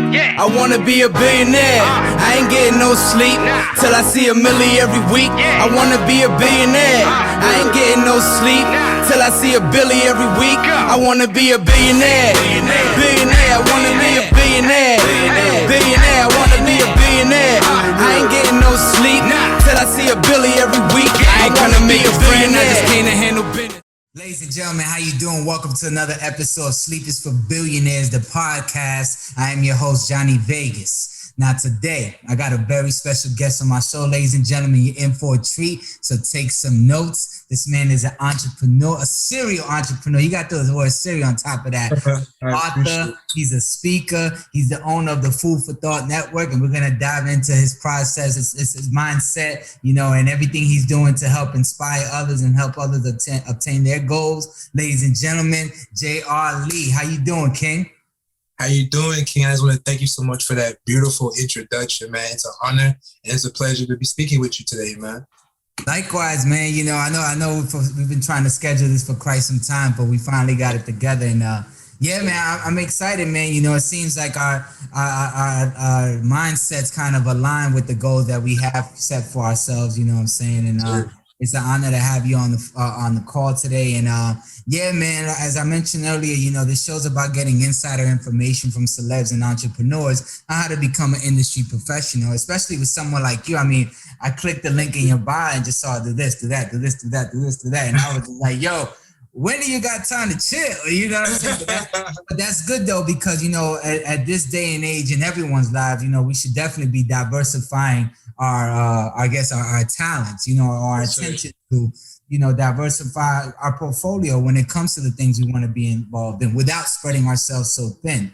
I wanna be a billionaire. I ain't getting no sleep till I see $1 million every week. I wanna be a billionaire. I ain't getting no sleep till I see $1 billion every week. I wanna be a billionaire. Billionaire, I wanna be a billionaire. Billionaire, I wanna be a billionaire. I ain't getting no sleep till I see $1 billion every week. I ain't gonna make a friend, I just can't handle business. Ladies and gentlemen, how you doing? Welcome to another episode of Sleep is for Billionaires, the podcast. I am your host, Jonni Vegaz. Now today, I got a very special guest on my show. Ladies and gentlemen, you're in for a treat, so take some notes. This man is an entrepreneur, a serial entrepreneur. You got the word serial on top of that. Author, he's a speaker, he's the owner of the Food for Thought Network, and we're going to dive into his process, his mindset, and everything he's doing to help inspire others and help others obtain their goals. Ladies and gentlemen, J.R.LEE, how you doing, King? How you doing, King? I just want to thank you so much for that beautiful introduction, man. It's an honor and it's a pleasure to be speaking with you today, man. Likewise, man. I know we've been trying to schedule this for quite some time, but we finally got it together. And yeah, man, I'm excited, man. It seems like our mindsets kind of align with the goals that we have set for ourselves. You know what I'm saying? And it's an honor to have you on the call today. And yeah, man, as I mentioned earlier, this show's about getting insider information from celebs and entrepreneurs on how to become an industry professional, especially with someone like you. I mean, I clicked the link in your bio and just saw do this, do that, do this, do that, do this, do that. And I was just like, yo, when do you got time to chill? You know what I'm saying? But that's good though, because, at this day and age in everyone's lives, we should definitely be diversifying our talents, our attention to, diversify our portfolio when it comes to the things we want to be involved in without spreading ourselves so thin,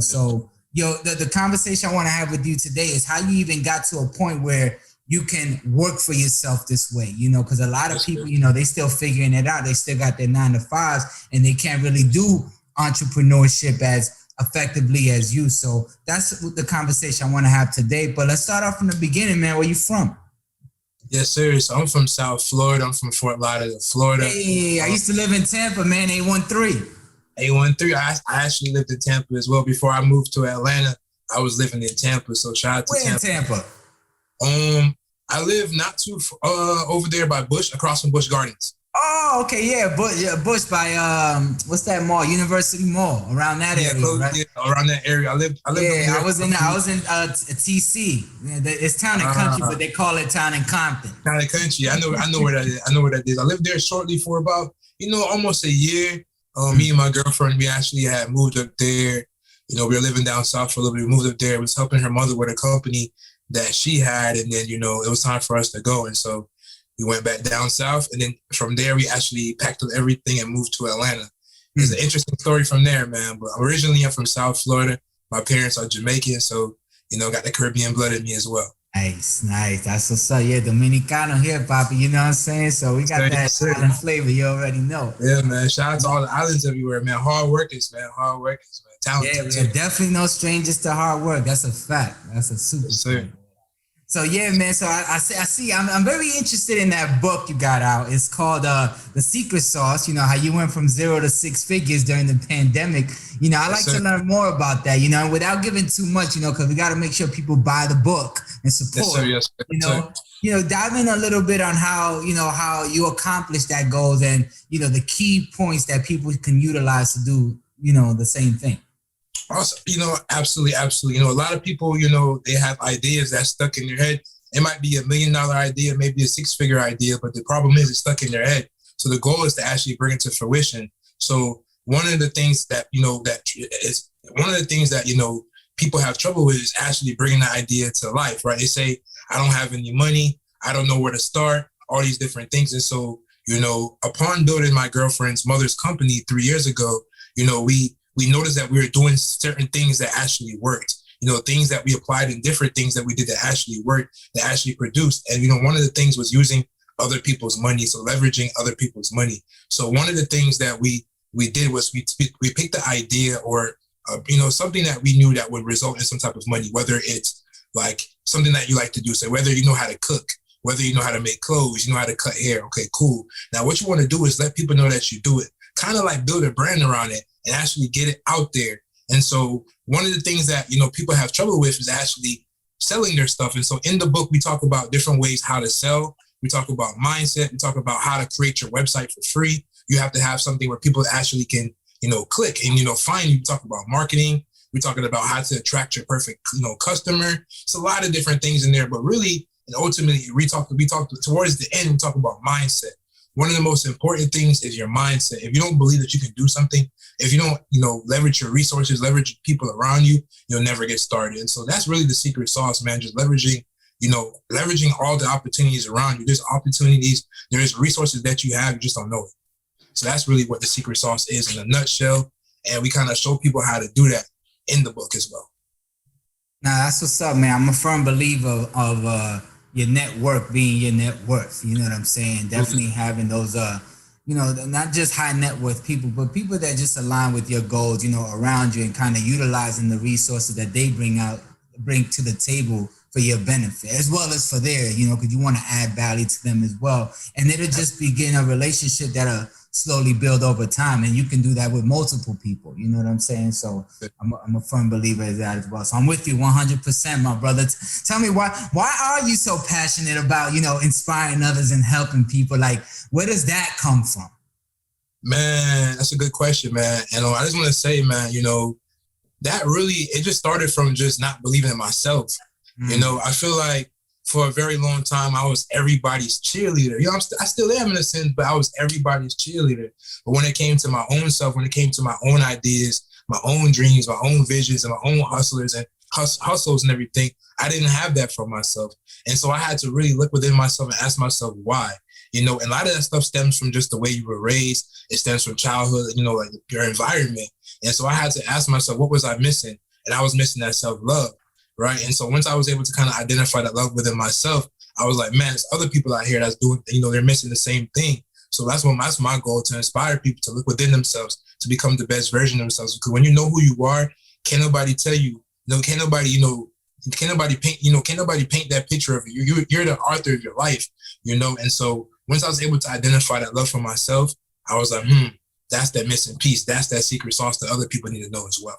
So, the conversation I want to have with you today is how you even got to a point where you can work for yourself this way, because a lot of people, they still figuring it out. They still got their 9-to-5s and they can't really do entrepreneurship as effectively as you. So that's the conversation I want to have today. But let's start off from the beginning, man. Where you from? Yes, sir. So I'm from South Florida. I'm from Fort Lauderdale, Florida. Hey, I used to live in Tampa, man. 813. 813. I actually lived in Tampa as well. Before I moved to Atlanta, I was living in Tampa. So shout out to Where Tampa. in Tampa? I live not too over there by Busch, across from Busch Gardens. Oh, okay, yeah, Busch by what's that mall? University Mall, around that area, right? Yeah, around that area. I lived. Yeah, I was in TC. It's Town and Country, but they call it Town and Compton. Town and Country. I know where that is. I know where that is. I lived there shortly for about almost a year. Me and my girlfriend, we actually had moved up there. We were living down south for a little bit. We moved up there. I was helping her mother with a company that she had, and then it was time for us to go, and so we went back down south, and then from there we actually packed up everything and moved to Atlanta. It's an interesting story from there, man. But originally I'm from South Florida. My parents are Jamaican, so got the Caribbean blood in me as well. Nice. That's what's up. Yeah, Dominicano here, Papi. You know what I'm saying? So we got that island flavor. You already know. Yeah, man. Shout out to all the islands everywhere, man. Hard workers, man. Talented. Yeah, we're definitely no strangers to hard work. That's a fact. That's a super fact. So yeah, man. So I see. I'm very interested in that book you got out. It's called The Secret Sauce. How you went from 0 to 6 figures during the pandemic. I like to learn more about that. Without giving too much. Because we got to make sure people buy the book and support. Yes, sir. Dive in a little bit on how you accomplished that goals and the key points that people can utilize to do the same thing. Also, absolutely. A lot of people, they have ideas that's stuck in their head. It might be $1 million idea, maybe a 6-figure idea, but the problem is it's stuck in their head. So the goal is to actually bring it to fruition. So one of the things that, people have trouble with is actually bringing the idea to life, right? They say, I don't have any money. I don't know where to start, all these different things. And so, upon building my girlfriend's mother's company 3 years ago, we noticed that we were doing certain things that actually worked, things that we applied and different things that we did that actually worked, that actually produced. And, one of the things was using other people's money. So leveraging other people's money. So one of the things that we did was we picked the idea or, something that we knew that would result in some type of money, whether it's like something that you like to do. So whether you know how to cook, whether you know how to make clothes, how to cut hair. Okay, cool. Now what you want to do is let people know that you do it, kind of like build a brand around it and actually get it out there And so one of the things that, people have trouble with is actually selling their stuff. And so in the book, we talk about different ways how to sell. We talk about mindset. We talk about how to create your website for free. You have to have something where people actually can, click and, find you. We talk about marketing. We're talking about how to attract your perfect, customer. It's a lot of different things in there, but really, and ultimately, we talk towards the end, we talk about mindset. One of the most important things is your mindset. If you don't believe that you can do something, if you don't, leverage your resources, leverage people around you, you'll never get started. And so that's really the secret sauce, man. Just leveraging all the opportunities around you. There's opportunities, there's resources that you have, you just don't know it. So that's really what the secret sauce is in a nutshell. And we kind of show people how to do that in the book as well. Now, that's what's up, man. I'm a firm believer of your network being your net worth. You know what I'm saying? Definitely having those, not just high net worth people, but people that just align with your goals, around you, and kind of utilizing the resources that they bring to the table for your benefit, as well as for their, because you want to add value to them as well. And it'll just begin a relationship that'll slowly build over time. And you can do that with multiple people. You know what I'm saying? So I'm a firm believer in that as well. So I'm with you 100%, my brother. Tell me why are you so passionate about, inspiring others and helping people? Like, where does that come from? Man, that's a good question, man. And I just want to say, man, that really, it just started from just not believing in myself. I feel like for a very long time, I was everybody's cheerleader. I still am in a sense, but I was everybody's cheerleader. But when it came to my own self, when it came to my own ideas, my own dreams, my own visions, and my own hustles and everything, I didn't have that for myself. And so I had to really look within myself and ask myself why. And a lot of that stuff stems from just the way you were raised. It stems from childhood, like your environment. And so I had to ask myself, what was I missing? And I was missing that self-love. Right. And so once I was able to kind of identify that love within myself, I was like, man, there's other people out here that's doing, they're missing the same thing. So that's my goal, to inspire people to look within themselves, to become the best version of themselves. Because when you know who you are, can't nobody tell you, can't nobody paint that picture of you. You're the author of your life, And so once I was able to identify that love for myself, I was like, that's that missing piece. That's that secret sauce that other people need to know as well.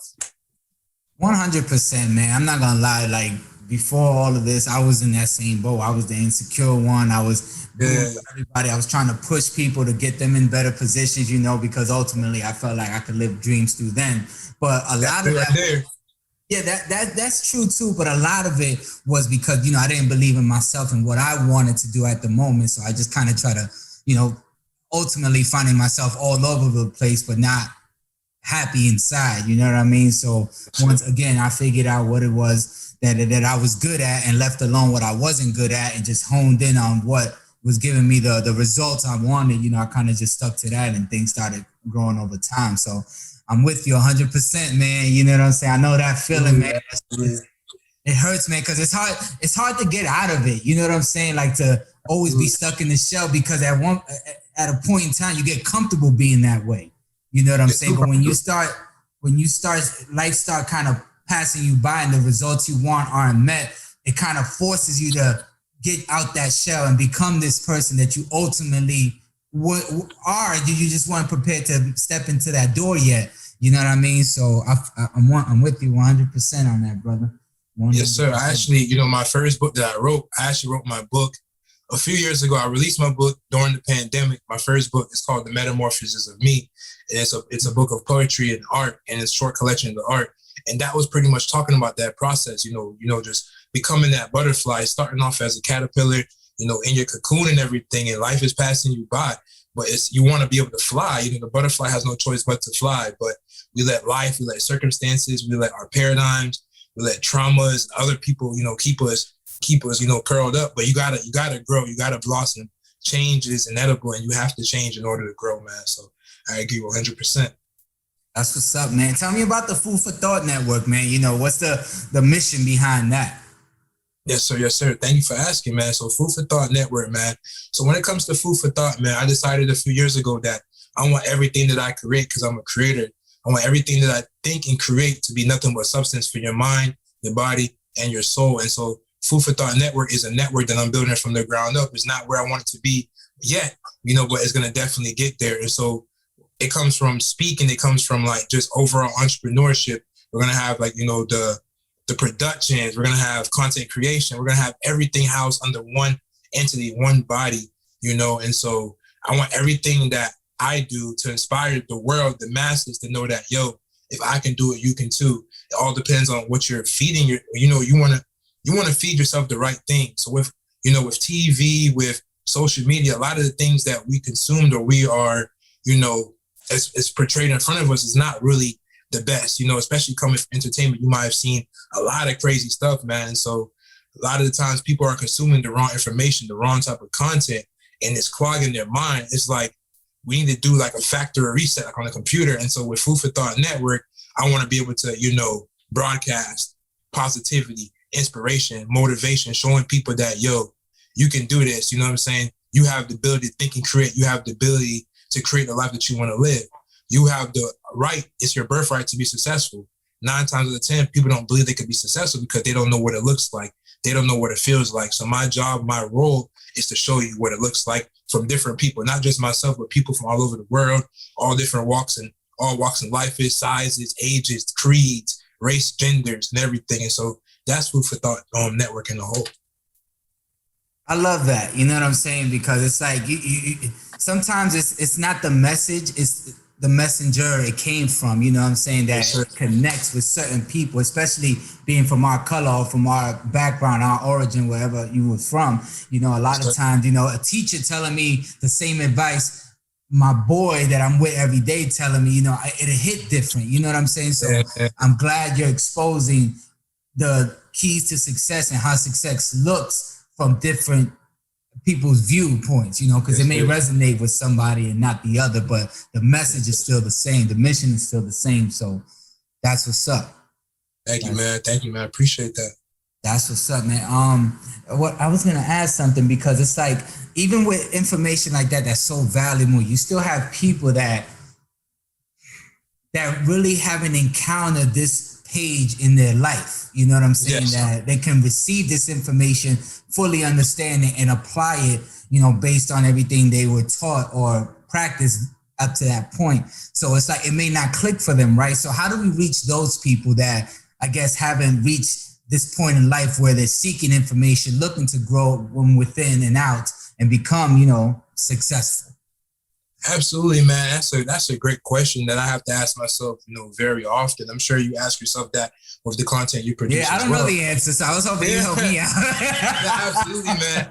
100%, man. I'm not gonna lie. Like, before all of this, I was in that same boat. I was the insecure one. I was doing everybody. I was trying to push people to get them in better positions, because ultimately I felt like I could live dreams through them. But a lot of that, yeah, that's true too. But a lot of it was because I didn't believe in myself and what I wanted to do at the moment. So I just kind of try to, ultimately finding myself all over the place, but not happy inside, you know what I mean? So once again, I figured out what it was that I was good at, and left alone what I wasn't good at, and just honed in on what was giving me the results I wanted. I kind of just stuck to that, and things started growing over time. So I'm with you 100%, man. You know what I'm saying? I know that feeling, man. It hurts, man, because it's hard to get out of it. You know what I'm saying? Like, to always be stuck in the shell, because at a point in time, you get comfortable being that way. You know what I'm saying? But when you start, life start kind of passing you by, and the results you want aren't met, it kind of forces you to get out that shell and become this person that you ultimately are. You just weren't prepared to step into that door yet. You know what I mean? So I'm with you 100% on that, brother. 100%. Yes, sir. I actually, my first book that I wrote my book a few years ago. I released my book during the pandemic. My first book is called The Metamorphosis of Me. And it's a book of poetry and art, and it's a short collection of the art. And that was pretty much talking about that process, just becoming that butterfly, starting off as a caterpillar, in your cocoon and everything, and life is passing you by. But you want to be able to fly. The butterfly has no choice but to fly. But we let life, we let circumstances, we let our paradigms, we let traumas, other people, keep us, curled up. But you gotta grow, you gotta blossom. Change is inevitable, and you have to change in order to grow, man. So I agree 100%. That's what's up, man. Tell me about the Food for Thought Network, man. What's the mission behind that? Yes, sir. Yes, sir. Thank you for asking, man. So Food for Thought Network, man. So when it comes to food for thought, man, I decided a few years ago that I want everything that I create, because I'm a creator, I want everything that I think and create to be nothing but substance for your mind, your body, and your soul. And so Food for Thought Network is a network that I'm building from the ground up. It's not where I want it to be yet, but it's going to definitely get there. And so it comes from speaking. It comes from like just overall entrepreneurship, We're going to have like, you know, the productions. We're going to have content creation. We're going to have everything housed under one entity, one body, you know. And so I want everything that I do to inspire the world, the masses, to know that, yo, if I can do it, you can too. It all depends on what you're feeding your, you know, you want to feed yourself the right thing. So with, you know, with TV, with social media, a lot of the things that we consumed or we are, you know, as portrayed in front of us is not really the best, you know, especially coming from entertainment. You might have seen a lot of crazy stuff, man. And so a lot of the times people are consuming the wrong information, the wrong type of content, and it's clogging their mind. It's like, we need to do like a factory reset like on the computer. And so with Food for Thought Network, I want to be able to, you know, broadcast positivity, inspiration, motivation, showing people that, yo, you can do this. You know what I'm saying? You have the ability to think and create. You have the ability to create the life that you want to live. You have the right. It's your birthright to be successful. 9 times out of 10, people don't believe they could be successful because they don't know what it looks like. They don't know what it feels like. So my job, my role is to show you what it looks like from different people, not just myself, but people from all over the world, all different walks and all walks in life, sizes, ages, creeds, race, genders, and everything. And so that's Food for Thought Network in the whole. I love that. You know what I'm saying? Because it's like sometimes it's not the message, it's the messenger it came from, you know what I'm saying, that connects with certain people, especially being from our color or from our background, our origin, wherever you were from. You know, a lot of times, you know, a teacher telling me the same advice, my boy that I'm with every day telling me, you know, it hit different. You know what I'm saying? So I'm glad you're exposing the keys to success and how success looks from different people's viewpoints, you know, because it may resonate with somebody and not the other, but the message is still the same. The mission is still the same. So that's what's up. Thank you, man. Thank you, man. I appreciate that. That's what's up, man. What I was gonna ask something, because it's like, even with information like that, that's so valuable, you still have people that really haven't encountered this page in their life. You know what I'm saying? Yes. That they can receive this information, fully understand it, and apply it, you know, based on everything they were taught or practiced up to that point. So it's like, it may not click for them, right? So how do we reach those people that, I guess, haven't reached this point in life where they're seeking information, looking to grow from within and out and become, you know, successful? Absolutely, man. That's a great question that I have to ask myself, you know, very often. I'm sure you ask yourself that with the content you produce. Yeah, I don't know the answer, so I was hoping you help me out. Yeah, absolutely, man.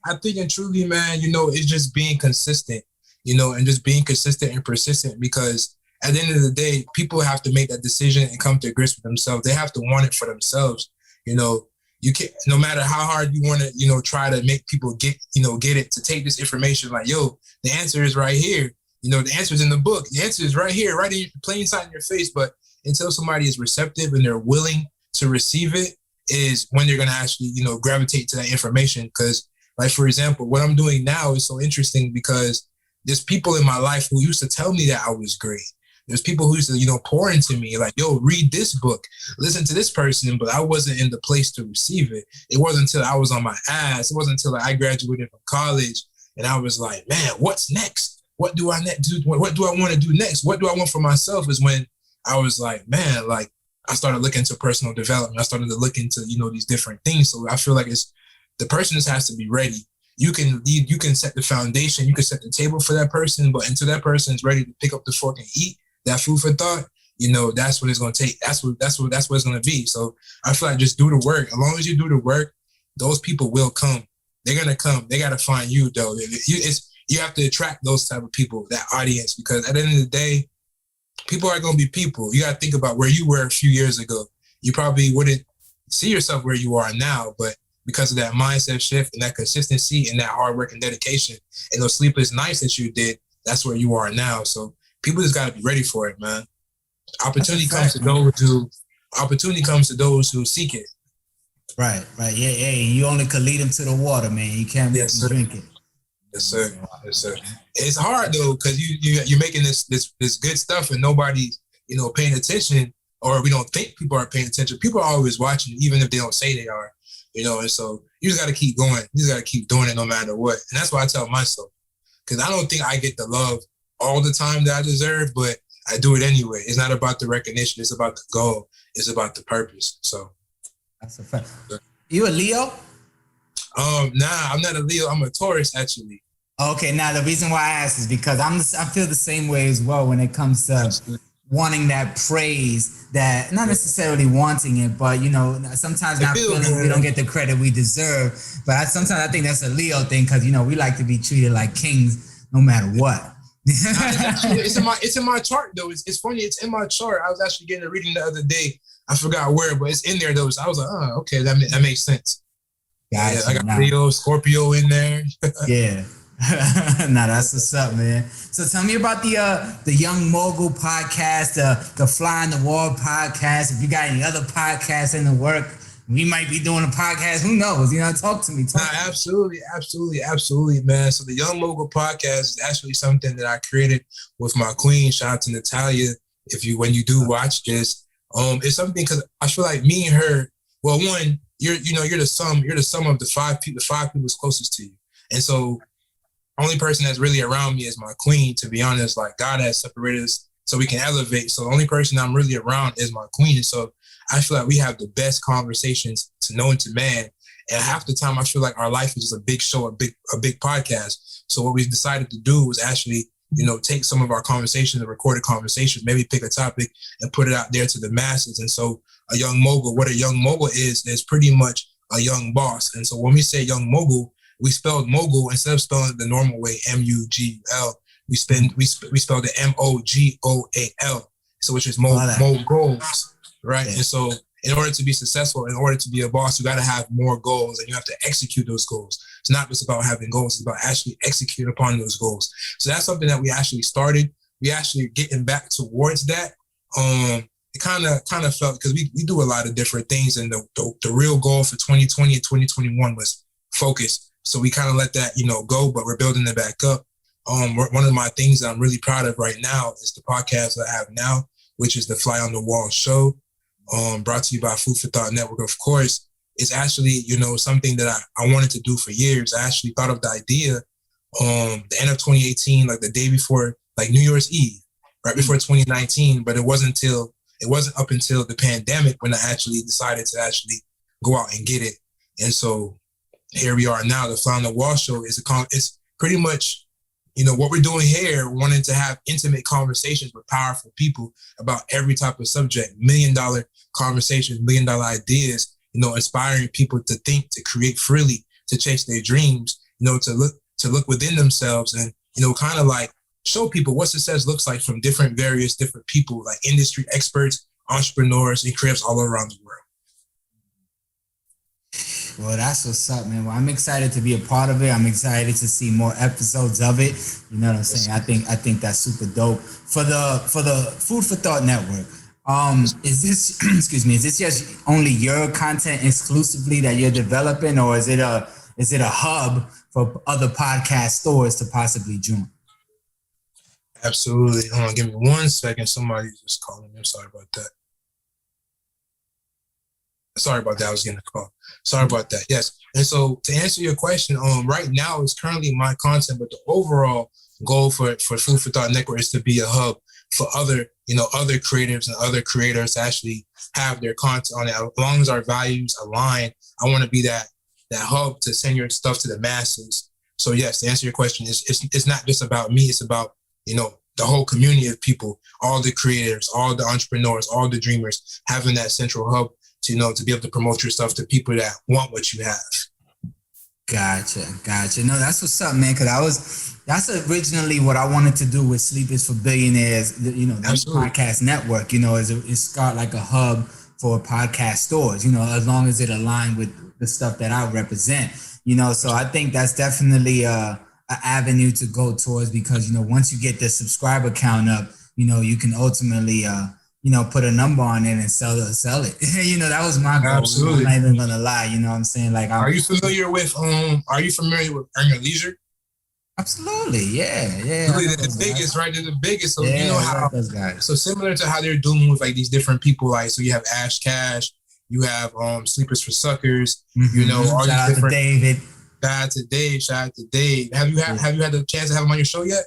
I think and truly, man, you know, it's just being consistent, you know, and just being consistent and persistent, because at the end of the day, people have to make that decision and come to grips with themselves. They have to want it for themselves. You know, you can't, no matter how hard you want to, you know, try to make people get it, to take this information like, yo, the answer is right here. You know, the answer is in the book. The answer is right here, right in plain sight in your face. But until somebody is receptive and they're willing to receive it, is when they're going to actually, you know, gravitate to that information. Because, like, for example, what I'm doing now is so interesting because there's people in my life who used to tell me that I was great. There's people who used to, you know, pour into me like, yo, read this book, listen to this person, but I wasn't in the place to receive it. It wasn't until I was on my ass. It wasn't until I graduated from college and I was like, man, what's next? What do I do? What do I want to do next? What do I want for myself? Is when I was like, man, like I started looking into personal development. I started to look into, you know, these different things. So I feel like it's the person just has to be ready. You can set the foundation, you can set the table for that person, but until that person is ready to pick up the fork and eat that food for thought, you know, that's what it's going to take. That's what it's going to be. So I feel like just do the work. As long as you do the work, those people will come. They're going to come. They got to find you, though. You have to attract those type of people, that audience, because at the end of the day, people are going to be people. You got to think about where you were a few years ago. You probably wouldn't see yourself where you are now, but because of that mindset shift and that consistency and that hard work and dedication and those sleepless nights that you did, that's where you are now. So people just got to be ready for it, man. Opportunity comes to those who seek it. Right. Yeah. You only could lead them to the water, man. You can't make them drink it. Yes, sir. It's hard though, because you're making this good stuff and nobody's, you know, paying attention, or we don't think people are paying attention. People are always watching, even if they don't say they are, you know. And so you just got to keep going. You just got to keep doing it no matter what. And that's what I tell myself, because I don't think I get the love all the time that I deserve, but I do it anyway. It's not about the recognition. It's about the goal. It's about the purpose. So that's a fact. You a Leo? Nah, I'm not a Leo. I'm a Taurus, actually. Okay, now the reason why I asked is because I feel the same way as well when it comes to wanting that praise, that not necessarily wanting it, but you know, sometimes not feeling we don't get the credit we deserve. But sometimes I think that's a Leo thing because you know we like to be treated like kings no matter what. It's in my chart though. It's funny. It's in my chart. I was actually getting a reading the other day. I forgot where, but it's in there though. So I was like, oh, okay, that makes sense. Gotcha. Yeah, I got Leo, Scorpio in there. Yeah. Nah, that's what's up, man. So tell me about the Young Mogul podcast, the Fly on the Wall podcast. If you got any other podcasts in the work, we might be doing a podcast. Who knows? You know, talk to me. Absolutely, man. So the Young Mogul podcast is actually something that I created with my queen. Shout out to Natalia. When you do watch this, it's something because I feel like me and her. Well, one, you're the sum of the five people closest to you, and so. Only person that's really around me is my queen, to be honest. Like God has separated us so we can elevate. So the only person I'm really around is my queen. And so I feel like we have the best conversations to known to man. And half the time I feel like our life is just a big show, a big podcast. So what we decided to do was actually, take some of our conversations, the recorded conversations, maybe pick a topic and put it out there to the masses. And so what a young mogul is pretty much a young boss. And so when we say young mogul, we spelled mogul instead of spelling it the normal way, M-U-G-L. We spelled it M-O-G-O-A-L. So which is goals, right? Yeah. And so in order to be successful, in order to be a boss, you got to have more goals and you have to execute those goals. It's not just about having goals, it's about actually execute upon those goals. So that's something that we actually started. We actually getting back towards that. It kind of felt because we do a lot of different things, and the real goal for 2020 and 2021 was focus. So we kind of let that, go, but we're building it back up. One of my things that I'm really proud of right now is the podcast that I have now, which is the Fly on the Wall show, brought to you by Food for Thought Network. Of course, it's actually, something that I wanted to do for years. I actually thought of the idea the end of 2018, like the day before, like New Year's Eve, right before 2019. But it wasn't up until the pandemic when I actually decided to actually go out and get it. And so here we are now. The Fly on the Wall show is it's pretty much, what we're doing here, wanting to have intimate conversations with powerful people about every type of subject, $1 million conversations, $1 million ideas, inspiring people to think, to create freely, to chase their dreams, to look within themselves and, kind of like show people what success looks like from different people, like industry experts, entrepreneurs, and creators all around the world. Well, that's what's up, man. Well, I'm excited to be a part of it. I'm excited to see more episodes of it. You know what I'm saying? I think that's super dope. For the Food for Thought Network, is this is this just only your content exclusively that you're developing, or is it a hub for other podcast stores to possibly join? Absolutely. Hold on, give me 1 second. Somebody's just calling me. I'm sorry about that. I was getting a call. Sorry about that. Yes. And so to answer your question, right now it's currently my content, but the overall goal for Food for Thought Network is to be a hub for other creatives and other creators to actually have their content on it. As long as our values align, I want to be that hub to send your stuff to the masses. So yes, to answer your question, it's not just about me. It's about, the whole community of people, all the creators, all the entrepreneurs, all the dreamers, having that central hub to be able to promote your stuff to people that want what you have. Gotcha. No, that's what's up, man. That's originally what I wanted to do with Sleep is for Billionaires, this podcast network, it's got like a hub for podcast stores, as long as it aligned with the stuff that I represent, so I think that's definitely an avenue to go towards because, once you get the subscriber count up, you can ultimately, put a number on it and sell it. That was my goal. Absolutely. I'm not even gonna lie. You know what I'm saying? Like, are you familiar with Earn Your Leisure? Absolutely. Yeah. They're the biggest, right? They're the biggest. So yeah, how those guys. So similar to how they're doing with like these different people, like so you have Ash Cash, you have Sleepers for Suckers, all Shout these different. David. Shout out to Dave. Have you had the chance to have him on your show yet?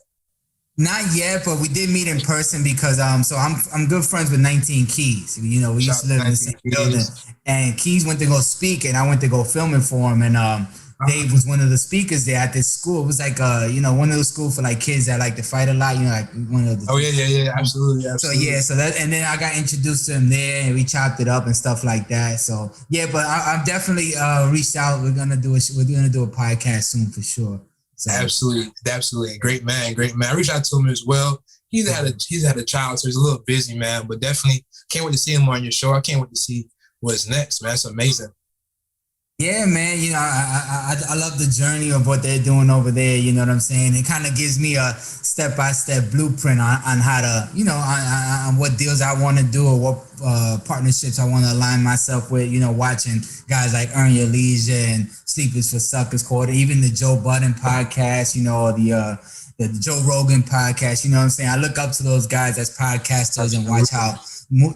Not yet, but we did meet in person because so I'm good friends with 19 Keys. You know, we used to live in the same building, and Keys went to go speak, and I went to go film it for him. And Dave was one of the speakers there at this school. It was like one of those schools for like kids that like to fight a lot. You know, like one of the. Oh yeah, absolutely. So yeah, so that, and then I got introduced to him there, and we chopped it up and stuff like that. So yeah, but I'm definitely reached out. We're gonna do a podcast soon for sure. So. Absolutely. Great man. I reached out to him as well. He's had a child, so he's a little busy, man. But definitely can't wait to see him on your show. I can't wait to see what's next, man. It's amazing. Yeah, man. You know, I love the journey of what they're doing over there. You know what I'm saying? It kind of gives me a step-by-step blueprint on how to, on what deals I want to do or what partnerships I want to align myself with. You know, watching guys like Earn Your Leisure and Sleepers for Suckers Quarter, even the Joe Budden podcast. You know, the Joe Rogan podcast. You know what I'm saying? I look up to those guys as podcasters and watch how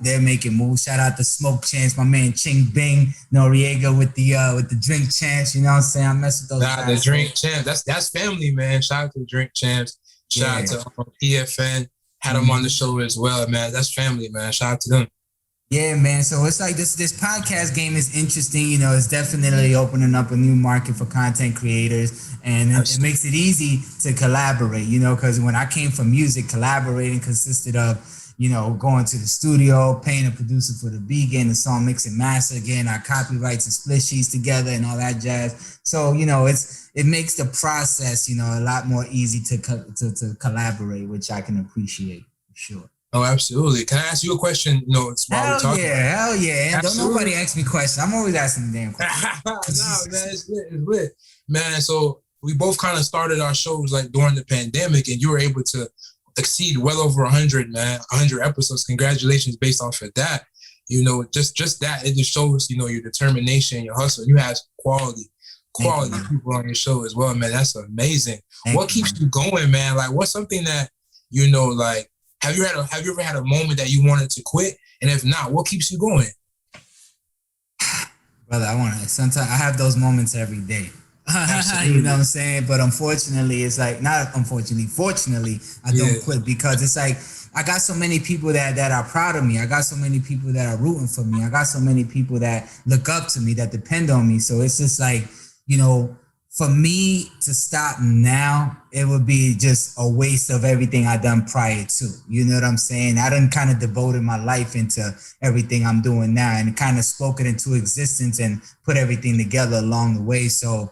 they're making moves. Shout out to Smoke Chance, my man Ching Bing Noriega with the Drink Champs. You know what I'm saying? I mess with those guys. The Drink Champs. That's family, man. Shout out to the Drink Champs. Shout out to PFN. Had them on the show as well, man. That's family, man. Shout out to them. Yeah, man. So it's like this podcast game is interesting. You know, it's definitely opening up a new market for content creators, and it makes it easy to collaborate. You know, because when I came from music, collaborating consisted of going to the studio, paying a producer for the beat, getting the song mix and master, getting our copyrights and split sheets together and all that jazz. So, it makes the process, a lot more easy to collaborate, which I can appreciate for sure. Oh, absolutely. Can I ask you a question? Hell yeah. And don't nobody ask me questions. I'm always asking the damn questions. No, man, it's lit. Man, so we both kind of started our shows like during the pandemic, and you were able to exceed well over 100, man, 100 episodes. Congratulations based off of that. Just that, it just shows, your determination, your hustle. You have quality people on your show as well, man. That's amazing. What keeps you going, man? Like, what's something that, like, have you ever had a moment that you wanted to quit? And if not, what keeps you going? Brother, sometimes I have those moments every day. You know what I'm saying? But unfortunately, it's like, fortunately, I don't quit, because it's like, I got so many people that are proud of me. I got so many people that are rooting for me. I got so many people that look up to me, that depend on me. So it's just like, for me to stop now, it would be just a waste of everything I done prior to. You know what I'm saying? I done kind of devoted my life into everything I'm doing now, and kind of spoke it into existence and put everything together along the way. So,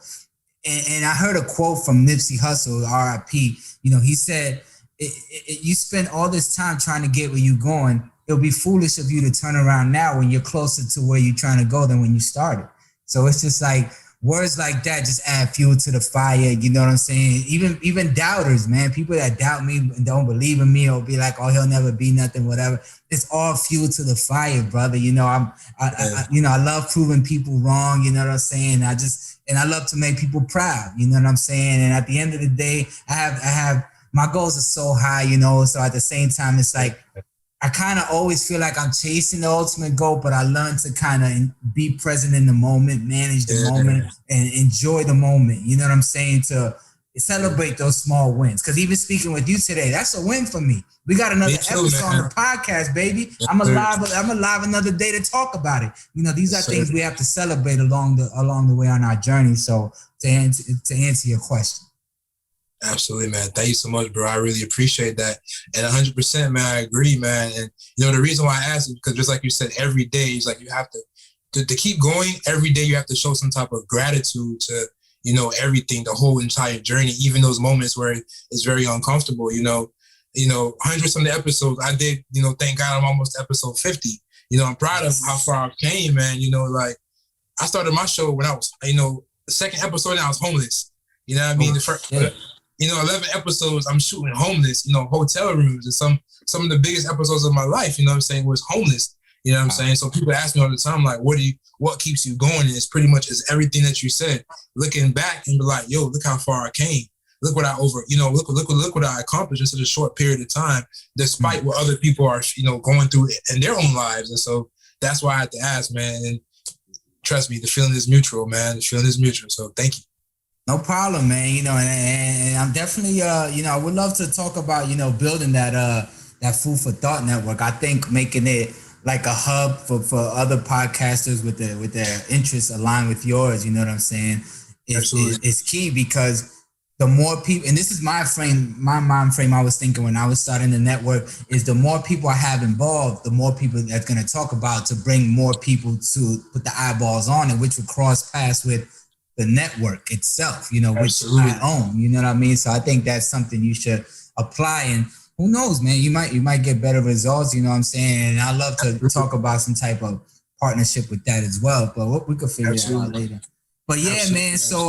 and I heard a quote from Nipsey Hussle, R.I.P. He said, you spend all this time trying to get where you're going. It'll be foolish of you to turn around now when you're closer to where you're trying to go than when you started. So it's just like, words like that just add fuel to the fire. You know what I'm saying? Even doubters, man, people that doubt me and don't believe in me, or be like, oh, he'll never be nothing, whatever. It's all fuel to the fire, brother. I love proving people wrong. You know what I'm saying? I love to make people proud. You know what I'm saying? And at the end of the day, I have my goals are so high, so at the same time, it's like, I kind of always feel like I'm chasing the ultimate goal, but I learned to kind of be present in the moment, manage the moment, and enjoy the moment. You know what I'm saying? To celebrate those small wins. Because even speaking with you today, that's a win for me. We got another episode on the podcast, baby. I'm alive another day to talk about it. These are things we have to celebrate along the way on our journey. So to answer your question. Absolutely, man. Thank you so much, bro. I really appreciate that. And 100%, man, I agree, man. And, the reason why I asked is because just like you said, every day, it's like you have to keep going. Every day you have to show some type of gratitude to, everything, the whole entire journey, even those moments where it's very uncomfortable, 100 some of the episodes I did, thank God I'm almost episode 50. I'm proud of how far I came, man. Like I started my show when I was, the second episode and I was homeless. You know what I mean? The first... 11 episodes, I'm shooting homeless, hotel rooms, and some of the biggest episodes of my life, was homeless. You know what I'm saying? So people ask me all the time, like, what keeps you going? And it's pretty much is everything that you said. Looking back and be like, yo, look how far I came. Look what I look what I accomplished in such a short period of time, despite what other people are, going through in their own lives. And so that's why I had to ask, man. And trust me, the feeling is mutual, man. The feeling is mutual. So thank you. No problem, man. And I'm definitely, I would love to talk about, building that food for thought network. I think making it like a hub for other podcasters with their interests aligned with yours. You know what I'm saying? Is key, because the more people, and this is my mind frame. I was thinking when I was starting the network, is the more people I have involved, the more people that's going to talk about, to bring more people to put the eyeballs on it, which would cross paths with the network itself, which I own. You know what I mean? So I think that's something you should apply, and who knows, man, you might get better results. You know what I'm saying? And I love to talk about some type of partnership with that as well. But we could figure that out later. But yeah, man. So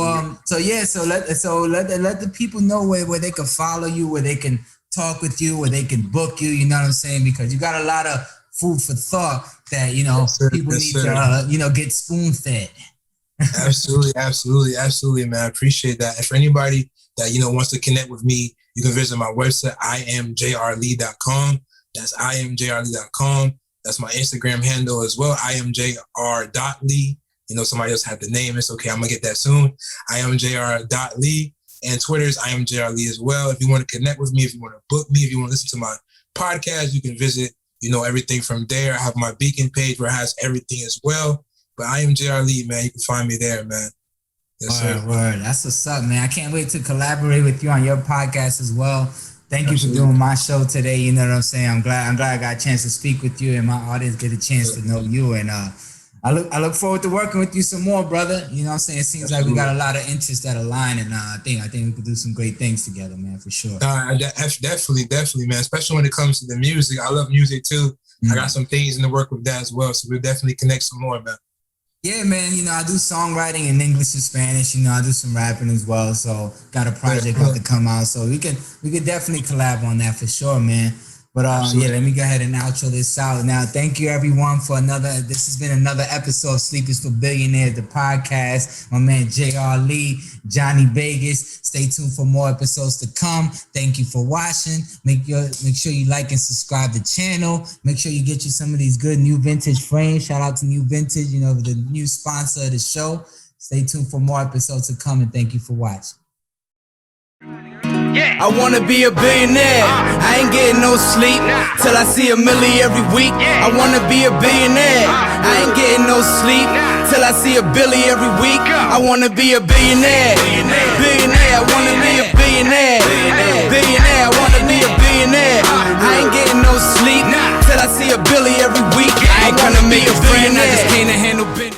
let the people know where they can follow you, where they can talk with you, where they can book you. You know what I'm saying? Because you got a lot of food for thought that people need to get spoon fed. Absolutely, man. I appreciate that. And for anybody that wants to connect with me, you can visit my website, IamJR.LEE.com. That's IamJR.LEE.com. That's my Instagram handle as well, IamJR.LEE. Somebody else had the name. It's okay. I'm going to get that soon. IamJR.LEE. And Twitter is IamJR.LEE as well. If you want to connect with me, if you want to book me, if you want to listen to my podcast, you can visit, everything from there. I have my Beacon page where it has everything as well. But I am J.R.LEE, man. You can find me there, man. Yes, sir. Word. That's what's up, man. I can't wait to collaborate with you on your podcast as well. Thank you for doing my show today. You know what I'm saying? I'm glad I got a chance to speak with you, and my audience get a chance to know you. And I look forward to working with you some more, brother. You know what I'm saying? It seems like we got a lot of interests that align, and I think we could do some great things together, man, for sure. Definitely, man. Especially when it comes to the music. I love music too. I got some things in the work with that as well. So we'll definitely connect some more, man. Yeah, man, I do songwriting in English and Spanish. I do some rapping as well. So got a project about to come out. So we could definitely collab on that for sure, man. But let me go ahead and outro this out. Now, thank you everyone for this has been another episode of Sleep is for Billionaires, the podcast. My man J.R.LEE, Jonni Vegaz. Stay tuned for more episodes to come. Thank you for watching. Make sure you like and subscribe to the channel. Make sure you get you some of these good new vintage frames. Shout out to New Vintage, the new sponsor of the show. Stay tuned for more episodes to come, and thank you for watching. I wanna be a billionaire. I ain't getting no sleep till I see $1 million every week. I wanna be a billionaire. I ain't getting no sleep till I see $1 billion every week. I wanna be a billionaire. Billionaire, I wanna be a billionaire. Billionaire, I wanna be a billionaire. I ain't getting no sleep till I see $1 billion every week. I ain't gonna be a billionaire. I just can't handle business.